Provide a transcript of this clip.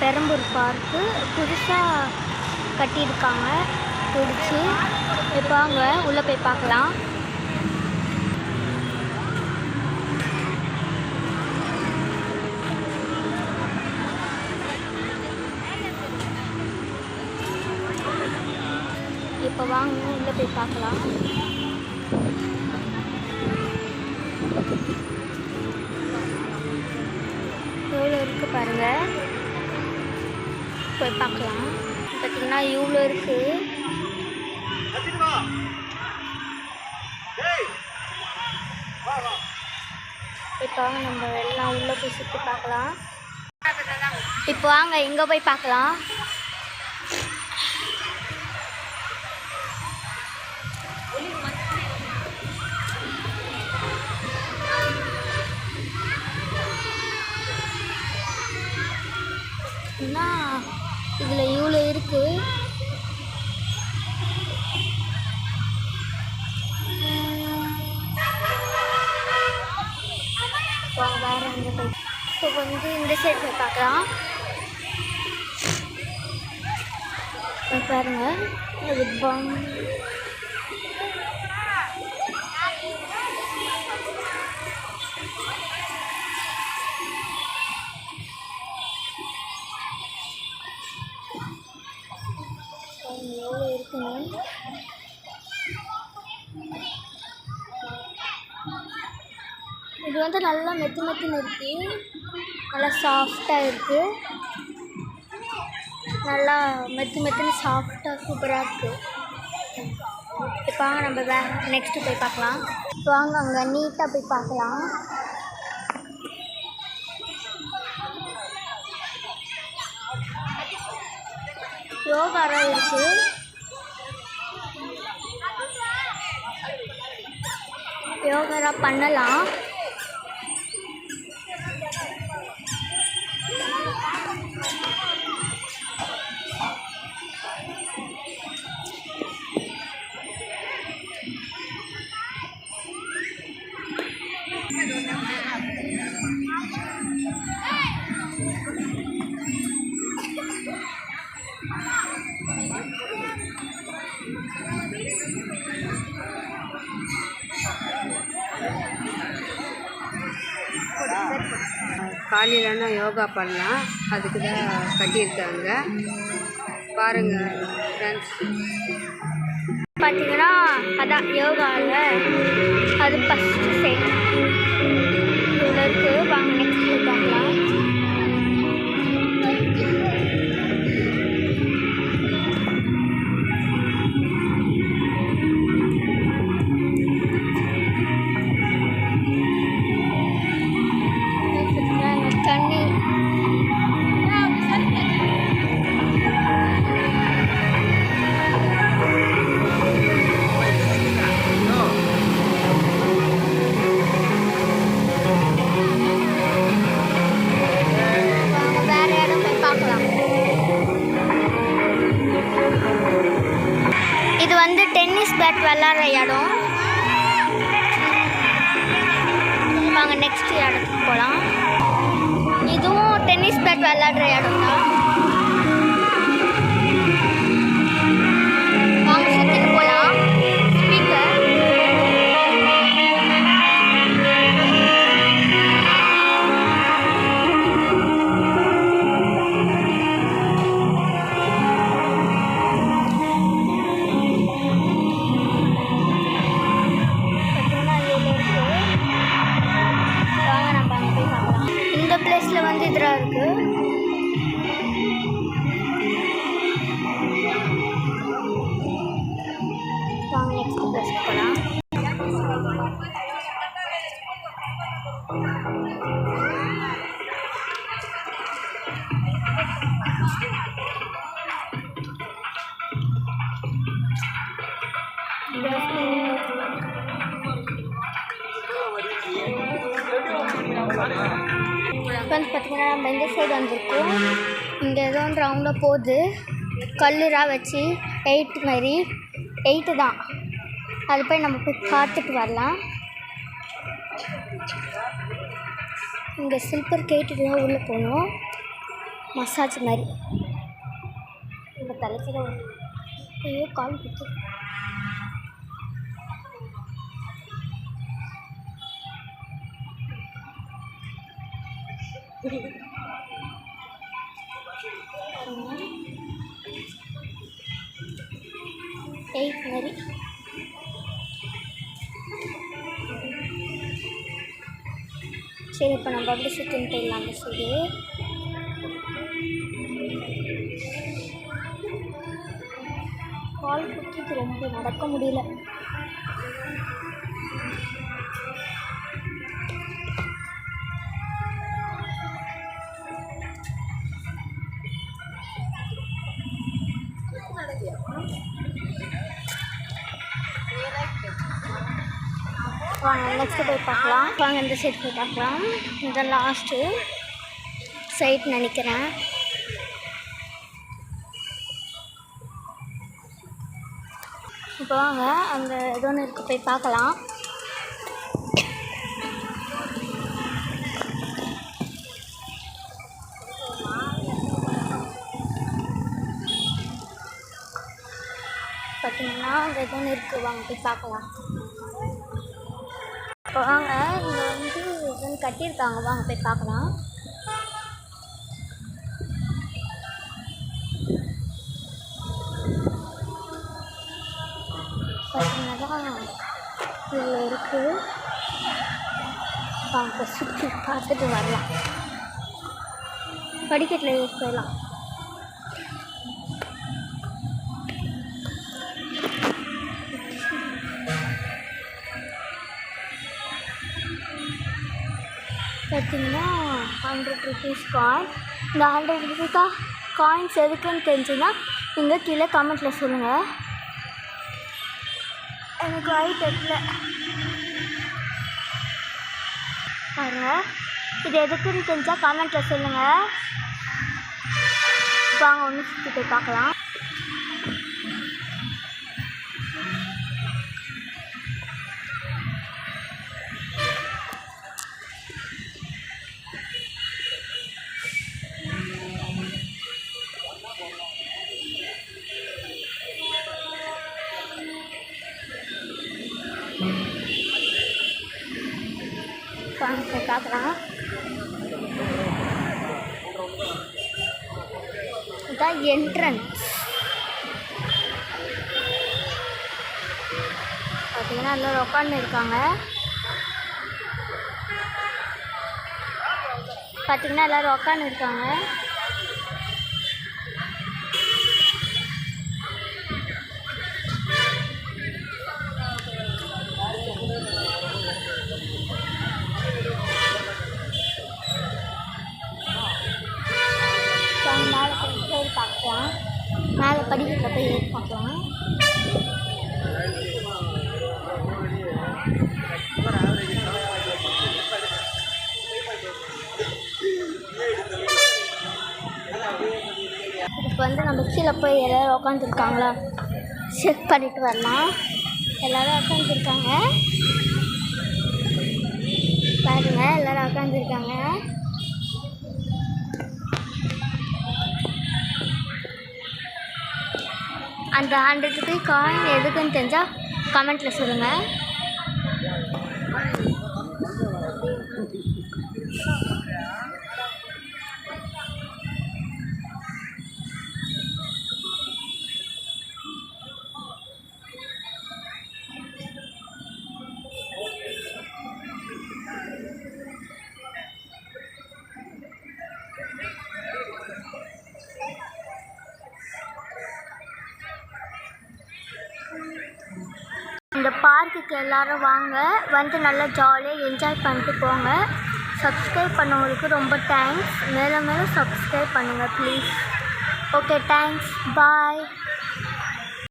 Perambur park புதுசாக கட்டியிருக்காங்க பிடிச்சி. இப்போ வாங்க உள்ளே போய் பார்க்கலாம். இப்போ வாங்க உள்ளே போய் பார்க்கலாம். எவ்வளோ இருக்குது பாருங்கள், போய் பார்க்கலாம். பார்த்தீங்கன்னா இவ்வளோ இருக்குது. இப்போ வாங்க நம்ம எல்லாம் உள்ளே போய் சுற்றி பார்க்கலாம். இப்போ வாங்க இங்கே போய் பார்க்கலாம். இதில் இவ்வளோ இருக்குது. வேறு எங்கே போய் இப்போ வந்து இந்த சைடு போய் பார்க்கலாம். பாருங்க அது எவ்வளோ இருக்குங்க. இது வந்து நல்லா மெத்துன்னு இருக்கு, நல்லா சாஃப்டாக இருக்குது. நல்லா மெத்துன்னு சாஃப்டாக சூப்பராக இருக்குது. இப்போ வாங்க நம்ம நெக்ஸ்ட்டு போய் பார்க்கலாம். இப்போ வாங்க அங்கே நீட்டாக போய் பார்க்கலாம். யோகாலாம் இருக்குது. யோகாலாம் பண்ணலாம். காலையிலனா யோகா பண்ணலாம், அதுக்கு தான் கட்டியிருக்காங்க. பாருங்கள் ஃப்ரெண்ட்ஸ். பார்த்தீங்கன்னா அதான் யோகாவில் அது ஃபஸ்ட்டு சைடு இவ்வளோ இருக்குது. வாங்க நெக்ஸ்ட் பார்க்கலாம். தண்ணி வேறு இடம் போய் பார்க்கலாம். இது வந்து டென்னிஸ் பேட் விளாட்ற இடம். வாங்க நெக்ஸ்ட் இடத்துக்கு போகலாம். இதுவும் டென்னிஸ் பேட் விளாட்ற இடம் தான். வாங்க சுற்றிட்டு போகலாம். ஸ்பீக்கர் இந்த பிளேஸில் வந்து இதெல்லாம் இருக்குது. வாங்க நெக்ஸ்ட் பிளேஸ்க்கு போகலாம். ஃப்ரெண்ட்ஸ் பார்த்தீங்கன்னா நம்ம இந்த சைடு வந்திருக்கோம். இங்கே ஏதோ ஒன்று ரவுண்டாக போகுது, கல்லுராக வச்சு 8 மாதிரி 8 தான். அது போய் நம்ம போய் பார்த்துட்டு வரலாம். இங்கே சில்வர் கேட்டுட்டு தான் உள்ளே போகணும். மசாஜ் மாதிரி. இந்த தலைக்கிற ஐயோ கால் குத்து. எயிட் மாதிரி. சரி இப்போ நம்ம அப்படி சுற்றின்னு போயிடலாம் அந்த சைடு. கால் குத்திட்டு ரொம்ப நடக்க முடியல. வாங்க நெக்ஸ்ட்டு போய் பார்க்கலாம். வாங்க இந்த சைடு போய் பார்க்கலாம். இந்த லாஸ்ட்டு சைட் நினைக்கிறேன். இப்போ வாங்க அங்கே ஏதோ ஒன்று இருக்குது போய் பார்க்கலாம். பார்த்தீங்கன்னா அங்கே ஏதோ ஒன்று இருக்குது, வாங்க போய் பார்க்கலாம். இப்போ வாங்க இங்கே வந்து எதுவும் கட்டியிருக்காங்க, வாங்க போய் பார்க்கலாம். பார்த்தீங்கன்னா இதில் இருக்குது, வாங்க சுற்றி பார்த்துட்டு வரலாம். படிக்கட்டில் ஏறி போயிடலாம். பார்த்தீங்கன்னா 100 rupees காயின். இந்த 100 rupees காயின்ஸ் எதுக்குன்னு தெரிஞ்சுன்னா நீங்கள் கீழே கமெண்ட்டில் சொல்லுங்கள். எனக்கு ஐட் எட்டில் பாருங்கள், இது எதுக்குன்னு தெரிஞ்சால் கமெண்ட்டில் சொல்லுங்கள். வாங்க ஒன்று சுற்றி போய் பார்க்கலாம். போய் பார்க்கலாம். இதுதான் என்ட்ரன்ஸ். பார்த்தீங்கன்னா எல்லோரும் உட்காந்து இருக்காங்க. பார்த்தீங்கன்னா எல்லோரும் உட்காந்து இருக்காங்க. மேலே போய் ஏறி பார்க்கலாம். மேலே படிக்கட்டில் போய் ஏறி பார்க்கலாம். இப்போ வந்து நம்ம கீழே போய் எல்லோரும் உட்காந்துருக்காங்களா செக் பண்ணிட்டு வரலாம். எல்லோரும் உட்காந்துருக்காங்க பாருங்க, எல்லோரும் உட்காந்துருக்காங்க. அந்த 100 rupees காயின் எதுக்குன்னு தெரிஞ்சால் கமெண்ட்டில் சொல்லுங்கள். இந்த பார்க்குக்கு எல்லோரும் வாங்க, வந்து நல்லா ஜாலியாக என்ஜாய் பண்ணிட்டு போங்க. சப்ஸ்கிரைப் பண்ணவங்களுக்கு ரொம்ப தேங்க்ஸ். மேலும் மேலும் சப்ஸ்கிரைப் பண்ணுங்கள் ப்ளீஸ். Okay, thanks, bye.